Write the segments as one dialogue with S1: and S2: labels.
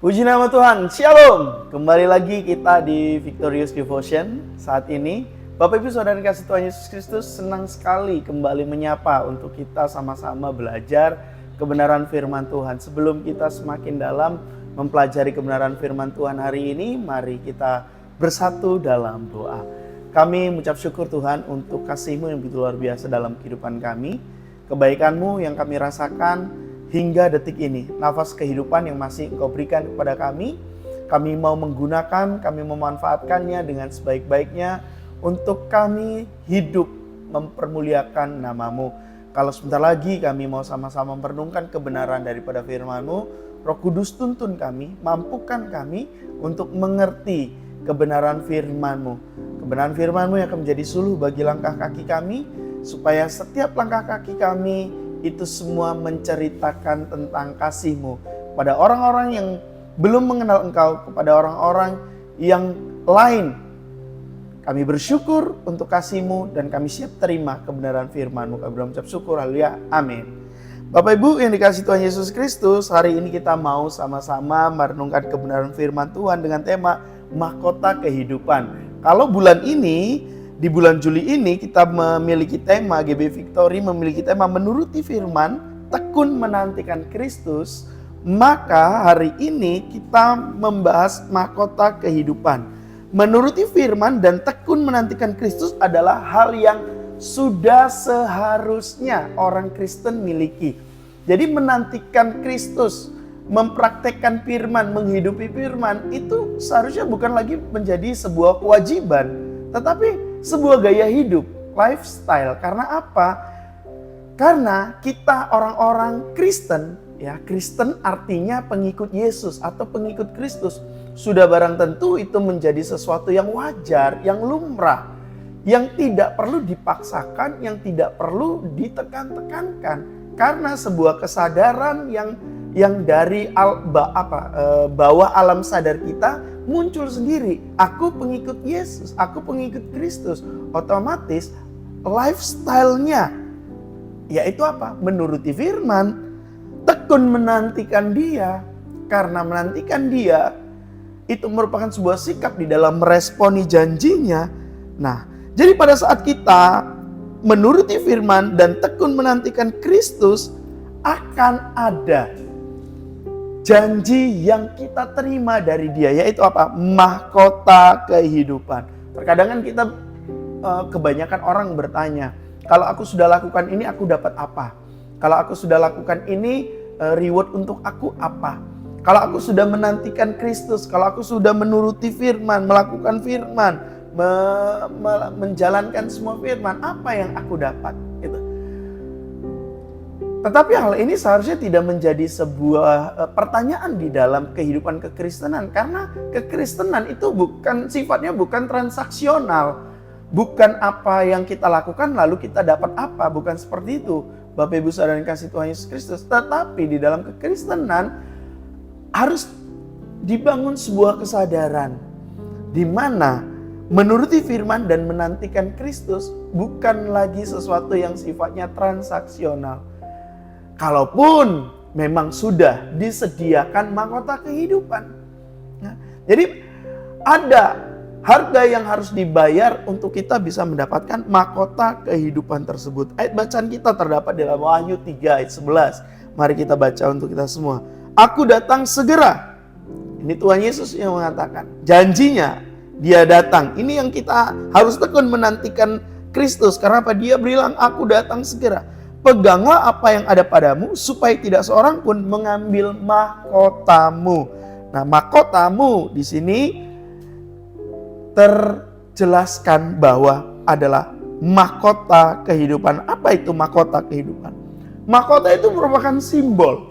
S1: Puji nama Tuhan, Shalom. Kembali lagi kita di Victorious Devotion saat ini. Bapak Ibu Saudara kasih Tuhan Yesus Kristus, senang sekali kembali menyapa untuk kita sama-sama belajar kebenaran firman Tuhan. Sebelum kita semakin dalam mempelajari kebenaran firman Tuhan hari ini, mari kita bersatu dalam doa. Kami mengucap syukur Tuhan untuk kasih-Mu yang begitu luar biasa dalam kehidupan kami. Kebaikan-Mu yang kami rasakan hingga detik ini, nafas kehidupan yang masih Engkau berikan kepada kami. Kami mau menggunakan, kami memanfaatkannya dengan sebaik-baiknya untuk kami hidup mempermuliakan nama-Mu. Kalau sebentar lagi kami mau sama-sama merenungkan kebenaran daripada firman-Mu, Roh Kudus tuntun kami, mampukan kami untuk mengerti kebenaran firman-Mu. Kebenaran firman-Mu yang akan menjadi suluh bagi langkah kaki kami, supaya setiap langkah kaki kami itu semua menceritakan tentang kasih-Mu pada orang-orang yang belum mengenal Engkau, kepada orang-orang yang lain. Kami bersyukur untuk kasih-Mu dan kami siap terima kebenaran firman-Mu. Kami berucap syukur, haleluya, amin. Bapak Ibu yang dikasih Tuhan Yesus Kristus, hari ini kita mau sama-sama merenungkan kebenaran firman Tuhan dengan tema mahkota kehidupan. Kalau bulan ini, di bulan Juli ini kita memiliki tema, GB Victory memiliki tema menuruti firman, tekun menantikan Kristus. Maka hari ini kita membahas mahkota kehidupan. Menuruti firman dan tekun menantikan Kristus adalah hal yang sudah seharusnya orang Kristen miliki. Jadi menantikan Kristus, mempraktekkan firman, menghidupi firman itu seharusnya bukan lagi menjadi sebuah kewajiban, tetapi sebuah gaya hidup, lifestyle. Karena apa? Karena kita orang-orang Kristen, ya, Kristen artinya pengikut Yesus atau pengikut Kristus. Sudah barang tentu itu menjadi sesuatu yang wajar, yang lumrah, yang tidak perlu dipaksakan, yang tidak perlu ditekan-tekankan. Karena sebuah kesadaran yang dari bawah alam sadar kita muncul sendiri. Aku pengikut Yesus, aku pengikut Kristus. Otomatis lifestyle-nya yaitu apa? Menuruti firman, tekun menantikan Dia. Karena menantikan Dia itu merupakan sebuah sikap di dalam meresponi janjinya. Nah, jadi pada saat kita menuruti firman dan tekun menantikan Kristus, akan ada janji yang kita terima dari Dia, yaitu apa? Mahkota kehidupan. Terkadang kita kebanyakan orang bertanya, kalau aku sudah lakukan ini aku dapat apa? Kalau aku sudah lakukan ini reward untuk aku apa? Kalau aku sudah menantikan Kristus, kalau aku sudah menuruti firman, melakukan firman, menjalankan semua firman, apa yang aku dapat? Gitu. Tetapi hal ini seharusnya tidak menjadi sebuah pertanyaan di dalam kehidupan kekristenan. Karena kekristenan itu sifatnya bukan transaksional. Bukan apa yang kita lakukan lalu kita dapat apa. Bukan seperti itu. Bapak Ibu Saudara yang kasih Tuhan Yesus Kristus. Tetapi di dalam kekristenan harus dibangun sebuah kesadaran. Di mana menuruti firman dan menantikan Kristus bukan lagi sesuatu yang sifatnya transaksional. Kalaupun memang sudah disediakan mahkota kehidupan. Nah, jadi ada harga yang harus dibayar untuk kita bisa mendapatkan mahkota kehidupan tersebut. Ayat bacaan kita terdapat dalam Wahyu 3 ayat 11. Mari kita baca untuk kita semua. Aku datang segera. Ini Tuhan Yesus yang mengatakan. Janjinya Dia datang. Ini yang kita harus tekun menantikan Kristus. Karena apa? Dia bilang aku datang segera. Peganglah apa yang ada padamu, supaya tidak seorang pun mengambil mahkotamu. Nah, mahkotamu di sini terjelaskan bahwa adalah mahkota kehidupan. Apa itu mahkota kehidupan? Mahkota itu merupakan simbol.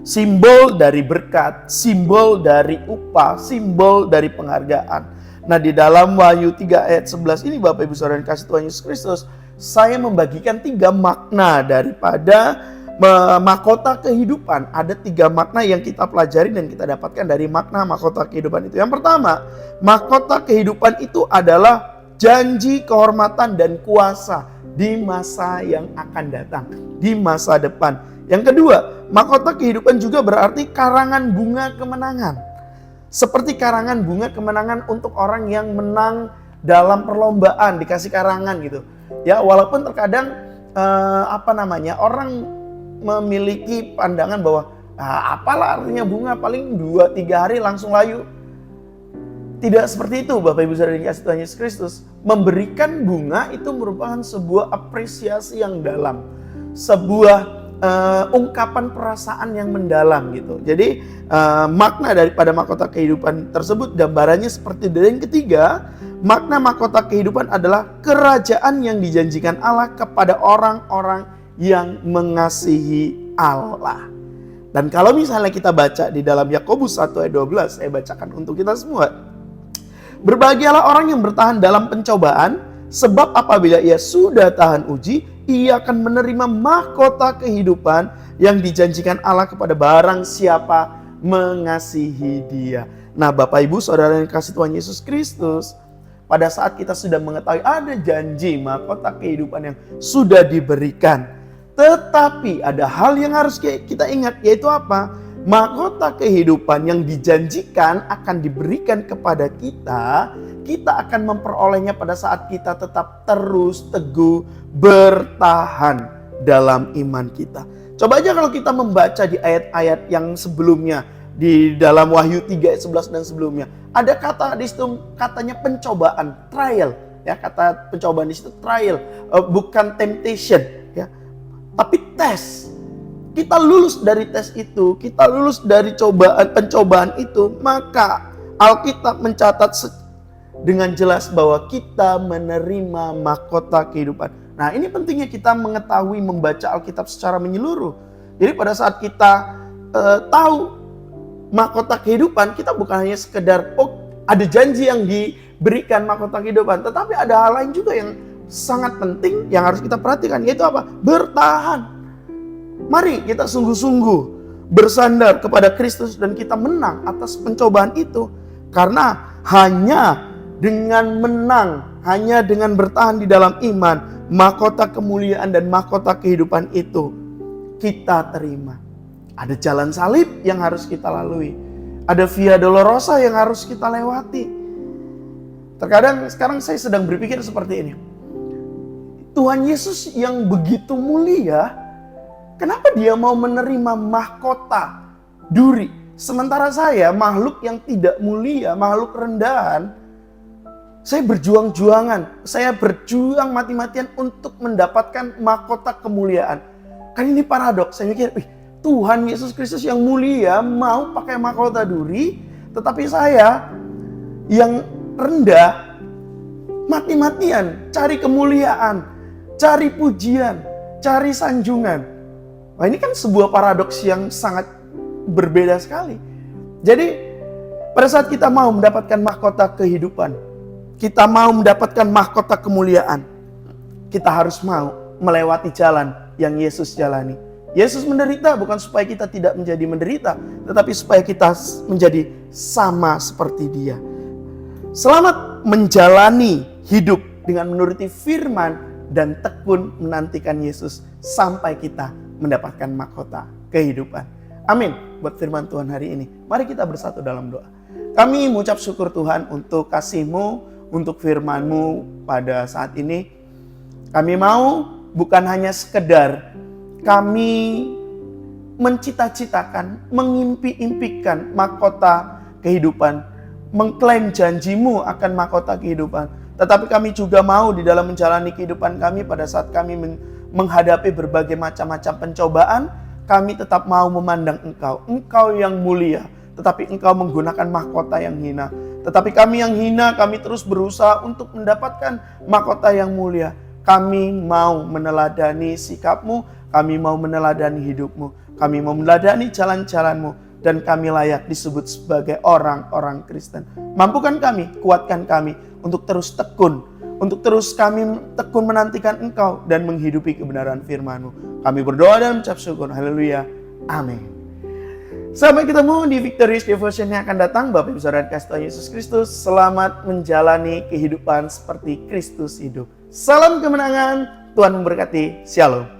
S1: Simbol dari berkat, simbol dari upah, simbol dari penghargaan. Nah, di dalam Wahyu 3 ayat 11 ini Bapak Ibu Saudara yang kasih Tuhan Yesus Kristus, saya membagikan 3 makna daripada mahkota kehidupan. Ada 3 makna yang kita pelajari dan kita dapatkan dari makna mahkota kehidupan itu. Yang pertama, mahkota kehidupan itu adalah janji kehormatan dan kuasa di masa yang akan datang, di masa depan. Yang kedua, mahkota kehidupan juga berarti karangan bunga kemenangan. Seperti karangan bunga kemenangan untuk orang yang menang dalam perlombaan, dikasih karangan gitu. Ya, walaupun terkadang orang memiliki pandangan bahwa apalah artinya bunga, paling 2-3 hari langsung layu. Tidak seperti itu Bapak Ibu Saudara dikasih Tuhan Yesus Kristus. Memberikan bunga itu merupakan sebuah apresiasi yang dalam, sebuah ungkapan perasaan yang mendalam gitu. Jadi makna daripada mahkota kehidupan tersebut gambarannya seperti itu. Dan ketiga, makna mahkota kehidupan adalah kerajaan yang dijanjikan Allah kepada orang-orang yang mengasihi Allah. Dan kalau misalnya kita baca di dalam Yakobus 1 ayat 12, saya bacakan untuk kita semua. Berbahagialah orang yang bertahan dalam pencobaan, sebab apabila ia sudah tahan uji, ia akan menerima mahkota kehidupan yang dijanjikan Allah kepada barang siapa mengasihi Dia. Nah, Bapak Ibu Saudara yang kasih Tuhan Yesus Kristus, pada saat kita sudah mengetahui ada janji mahkota kehidupan yang sudah diberikan, tetapi ada hal yang harus kita ingat, yaitu apa? Mahkota kehidupan yang dijanjikan akan diberikan kepada kita, kita akan memperolehnya pada saat kita tetap terus teguh bertahan dalam iman kita. Coba aja kalau kita membaca di ayat-ayat yang sebelumnya, di dalam Wahyu 3 ayat 11 dan sebelumnya, ada kata di situ katanya pencobaan, trial, ya, kata pencobaan di situ trial, bukan temptation, ya, tapi tes. Kita lulus dari tes itu, kita lulus dari pencobaan itu, maka Alkitab mencatat dengan jelas bahwa kita menerima mahkota kehidupan. Nah, ini pentingnya kita mengetahui membaca Alkitab secara menyeluruh. Jadi pada saat kita tahu mahkota kehidupan, kita bukan hanya sekedar ada janji yang diberikan mahkota kehidupan, tetapi ada hal lain juga yang sangat penting yang harus kita perhatikan, yaitu apa? Bertahan. Mari kita sungguh-sungguh bersandar kepada Kristus dan kita menang atas pencobaan itu. Karena hanya dengan menang, hanya dengan bertahan di dalam iman, mahkota kemuliaan dan mahkota kehidupan itu kita terima. Ada jalan salib yang harus kita lalui. Ada via dolorosa yang harus kita lewati. Terkadang sekarang saya sedang berpikir seperti ini. Tuhan Yesus yang begitu mulia, kenapa dia mau menerima mahkota duri? Sementara saya makhluk yang tidak mulia, makhluk rendahan, saya berjuang-juangan, saya berjuang mati-matian untuk mendapatkan mahkota kemuliaan. Kan ini paradoks, saya mikir, Tuhan Yesus Kristus yang mulia mau pakai mahkota duri, tetapi saya yang rendah mati-matian cari kemuliaan, cari pujian, cari sanjungan. Wah, ini kan sebuah paradoks yang sangat berbeda sekali. Jadi pada saat kita mau mendapatkan mahkota kehidupan, kita mau mendapatkan mahkota kemuliaan, kita harus mau melewati jalan yang Yesus jalani. Yesus menderita bukan supaya kita tidak menjadi menderita, tetapi supaya kita menjadi sama seperti Dia. Selamat menjalani hidup dengan menuruti firman dan tekun menantikan Yesus sampai kita mendapatkan mahkota kehidupan. Amin. Buat firman Tuhan hari ini, mari kita bersatu dalam doa. Kami mengucap syukur Tuhan untuk kasih-Mu, untuk firman-Mu pada saat ini. Kami mau bukan hanya sekedar kami mencita-citakan, mengimpi-impikan mahkota kehidupan, mengklaim janji-Mu akan mahkota kehidupan, tetapi kami juga mau di dalam menjalani kehidupan kami pada saat kami menghadapi berbagai macam-macam pencobaan, kami tetap mau memandang Engkau yang mulia, tetapi Engkau menggunakan mahkota yang hina. Tetapi kami yang hina, kami terus berusaha untuk mendapatkan mahkota yang mulia. Kami mau meneladani sikap-Mu, kami mau meneladani hidup-Mu, kami mau meneladani jalan-jalan-Mu, dan kami layak disebut sebagai orang-orang Kristen. Mampukan kami, kuatkan kami untuk terus tekun, untuk terus kami tekun menantikan Engkau dan menghidupi kebenaran firman-Mu. Kami berdoa dan mengucap syukur. Haleluya. Amin. Sampai ketemu di Victorious Devotion yang akan datang. Bapak Ibu Saudara kasih Tuhan Yesus Kristus, selamat menjalani kehidupan seperti Kristus hidup. Salam kemenangan, Tuhan memberkati. Shalom.